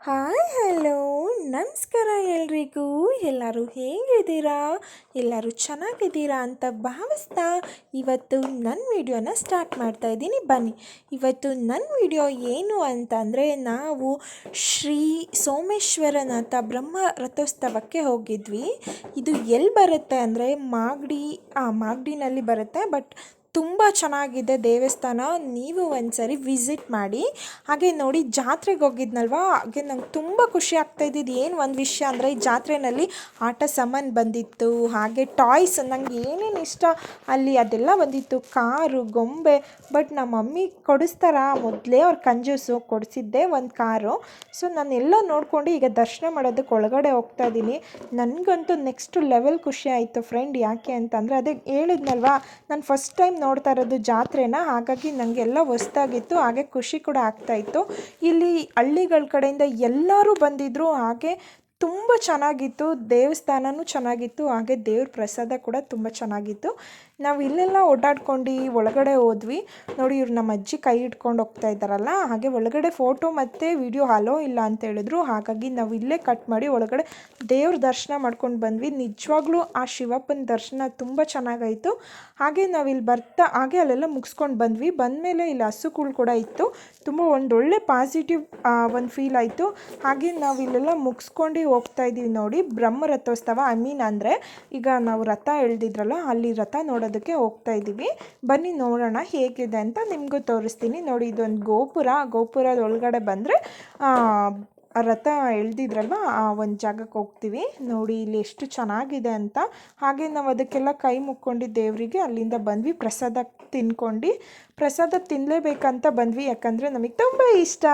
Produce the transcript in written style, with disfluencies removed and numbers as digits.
Hi hello ನಮಸ್ಕಾರ ಎಲ್ರಿಗೂ. ಎಲ್ಲರೂ ಹೇಗಿದ್ದೀರಾ? ಎಲ್ಲರೂ ಚೆನ್ನಾಗಿದ್ದೀರಾ ಅಂತ ಭಾವಿಸ್ತಾ ಇವತ್ತು ನನ್ನ ವಿಡಿಯೋನ ಸ್ಟಾರ್ಟ್ ಮಾಡ್ತಾ ಇದ್ದೀನಿ. ಬನ್ನಿ, ಇವತ್ತು ನನ್ನ ವಿಡಿಯೋ ಏನು ಅಂತಂದರೆ, ನಾವು ಶ್ರೀ ಸೋಮೇಶ್ವರನಾಥ ಬ್ರಹ್ಮ ರಥೋತ್ಸವಕ್ಕೆ ಹೋಗಿದ್ವಿ. ಇದು ಎಲ್ಲಿ ಬರುತ್ತೆ ಅಂದರೆ ಮಾಗಡಿನಲ್ಲಿ ಬರುತ್ತೆ. ಬಟ್ ತುಂಬ ಚೆನ್ನಾಗಿದೆ ದೇವಸ್ಥಾನ, ನೀವು ಒಂದ್ಸರಿ ವಿಸಿಟ್ ಮಾಡಿ. ಹಾಗೆ ನೋಡಿ, ಜಾತ್ರೆಗೆ ಹೋಗಿದ್ನಲ್ವಾ, ಹಾಗೆ ನಂಗೆ ತುಂಬ ಖುಷಿ ಆಗ್ತಾ ಇದ್ದಿದ್ದು ಏನು ಒಂದು ವಿಷಯ ಅಂದರೆ, ಈ ಜಾತ್ರೆಯಲ್ಲಿ ಆಟ ಸಾಮಾನು ಬಂದಿತ್ತು, ಹಾಗೆ ಟಾಯ್ಸ್ ನಂಗೆ ಏನೇನು ಇಷ್ಟ ಅಲ್ಲಿ ಅದೆಲ್ಲ ಬಂದಿತ್ತು, ಕಾರು, ಗೊಂಬೆ. ಬಟ್ ನಮ್ಮ ಮಮ್ಮಿ ಕೊಡಿಸ್ತಾರ, ಮೊದಲೇ ಅವ್ರು ಕಂಜೂಸು, ಕೊಡಿಸಿದ್ದೆ ಒಂದು ಕಾರು. ಸೊ ನಾನೆಲ್ಲ ನೋಡಿಕೊಂಡು ಈಗ ದರ್ಶನ ಮಾಡೋದಕ್ಕೆ ಒಳಗಡೆ ಹೋಗ್ತಾ ಇದ್ದೀನಿ. ನನಗಂತೂ ನೆಕ್ಸ್ಟ್ ಲೆವೆಲ್ ಖುಷಿ ಆಯಿತು ಫ್ರೆಂಡ್. ಯಾಕೆ ಅಂತಂದರೆ, ಅದೇ ಹೇಳಿದ್ನಲ್ವಾ, ನಾನು ಫಸ್ಟ್ ಟೈಮ್ ನೋಡ್ತಾ ಇರೋದು ಜಾತ್ರೆನ, ಹಾಗಾಗಿ ನನಗೆಲ್ಲ ಹೊಸ್ದಾಗಿತ್ತು, ಹಾಗೆ ಖುಷಿ ಕೂಡ ಆಗ್ತಾಯಿತ್ತು. ಇಲ್ಲಿ ಹಳ್ಳಿಗಳ ಕಡೆಯಿಂದ ಎಲ್ಲರೂ ಬಂದಿದ್ದರು, ಹಾಗೆ ತುಂಬ ಚೆನ್ನಾಗಿತ್ತು. ದೇವಸ್ಥಾನವೂ ಚೆನ್ನಾಗಿತ್ತು, ಹಾಗೆ ದೇವ್ರ ಪ್ರಸಾದ ಕೂಡ ತುಂಬ ಚೆನ್ನಾಗಿತ್ತು. ನಾವು ಇಲ್ಲೆಲ್ಲ ಓಡಾಡ್ಕೊಂಡು ಒಳಗಡೆ ಹೋದ್ವಿ. ನೋಡಿ, ಇವ್ರು ನಮ್ಮ ಅಜ್ಜಿ ಕೈ ಹಿಡ್ಕೊಂಡು ಹೋಗ್ತಾ ಇದ್ದಾರಲ್ಲ, ಹಾಗೆ ಒಳಗಡೆ ಫೋಟೋ ಮತ್ತು ವಿಡಿಯೋ ಅಲೋ ಇಲ್ಲ ಅಂತ ಹೇಳಿದ್ರು. ಹಾಗಾಗಿ ನಾವು ಇಲ್ಲೇ ಕಟ್ ಮಾಡಿ ಒಳಗಡೆ ದೇವ್ರ ದರ್ಶನ ಮಾಡ್ಕೊಂಡು ಬಂದ್ವಿ. ನಿಜವಾಗ್ಲೂ ಆ ಶಿವಪ್ಪನ ದರ್ಶನ ತುಂಬ ಚೆನ್ನಾಗಾಯಿತು. ಹಾಗೆ ನಾವು ಇಲ್ಲಿ ಬರ್ತಾ ಹಾಗೆ ಅಲ್ಲೆಲ್ಲ ಮುಗಿಸ್ಕೊಂಡು ಬಂದ್ವಿ. ಬಂದಮೇಲೆ ಇಲ್ಲಿ ಹಸುಗಳು ಕೂಡ ಇತ್ತು. ತುಂಬ ಒಂದೊಳ್ಳೆ ಪಾಸಿಟಿವ್ ಒಂದು ಫೀಲ್ ಆಯಿತು. ಹಾಗೆ ನಾವು ಇಲ್ಲೆಲ್ಲ ಮುಗಿಸ್ಕೊಂಡು ಹೋಗ್ತಾ ಇದ್ದೀವಿ. ನೋಡಿ, ಬ್ರಹ್ಮ ರಥೋತ್ಸವ ಅಂದರೆ ಈಗ ನಾವು ರಥ ಎಳೆದಿದ್ರಲ್ಲ, ಅಲ್ಲಿ ರಥ ನೋಡೋದಕ್ಕೆ ಹೋಗ್ತಾ ಇದ್ದೀವಿ. ಬನ್ನಿ ನೋಡೋಣ ಹೇಗಿದೆ ಅಂತ ನಿಮಗೂ ತೋರಿಸ್ತೀನಿ. ನೋಡಿ, ಇದೊಂದು ಗೋಪುರದ ಒಳಗಡೆ ಬಂದರೆ ರಥ ಎಳೆದಿದ್ರಲ್ವ, ಆ ಒಂದು ಜಾಗಕ್ಕೆ ಹೋಗ್ತೀವಿ. ನೋಡಿ ಇಲ್ಲಿ ಎಷ್ಟು ಚೆನ್ನಾಗಿದೆ ಅಂತ. ಹಾಗೆ ನಾವು ಅದಕ್ಕೆಲ್ಲ ಕೈ ಮುಕ್ಕೊಂಡು ದೇವರಿಗೆ ಅಲ್ಲಿಂದ ಬಂದ್ವಿ. ಪ್ರಸಾದ ತಿನ್ಕೊಂಡು, ಪ್ರಸಾದ ತಿನ್ನಲೇಬೇಕಂತ ಬಂದ್ವಿ, ಯಾಕಂದರೆ ನಮಗೆ ತುಂಬ ಇಷ್ಟ.